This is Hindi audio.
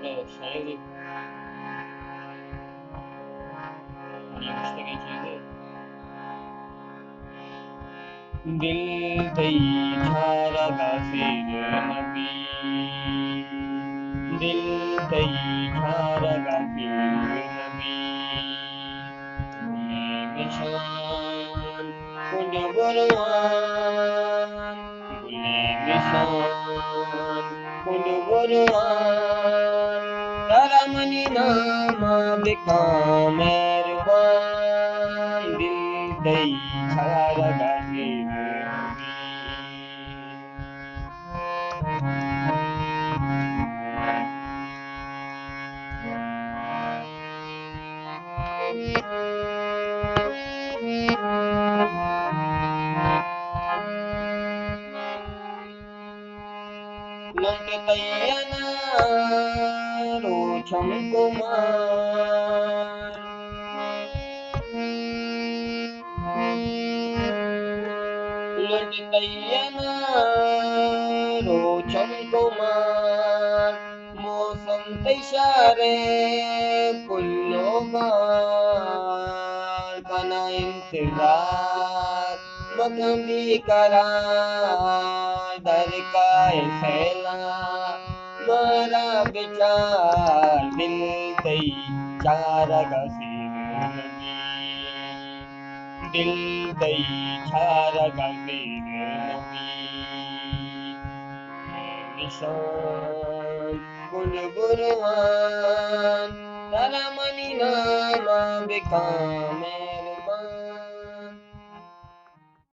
थोड़ा शायरी बड़ी मुश्किल चीज है। दिल दई छारा गाफिर नबी, दिल दई छारा गाफिर नबी, मिशान कुंड बुरवान, गुले मिशान कुंड बुरवान, तारा मनी नामा बिका मेहरबान, दिल दई छारा गाफिर नबी। लौटतैयना रोचम कुमार, लौटतैयना रोचम कुमार, मौसम तैशारे कुल्लो बार, कना इंतजार मकम भी करार, दर का फैला मारा बेचार, दिल दई चारा गफीर नबी, दिल दई छारा गफीर नबी, निशान कुल बुरवान, तारा मनी नामा बिका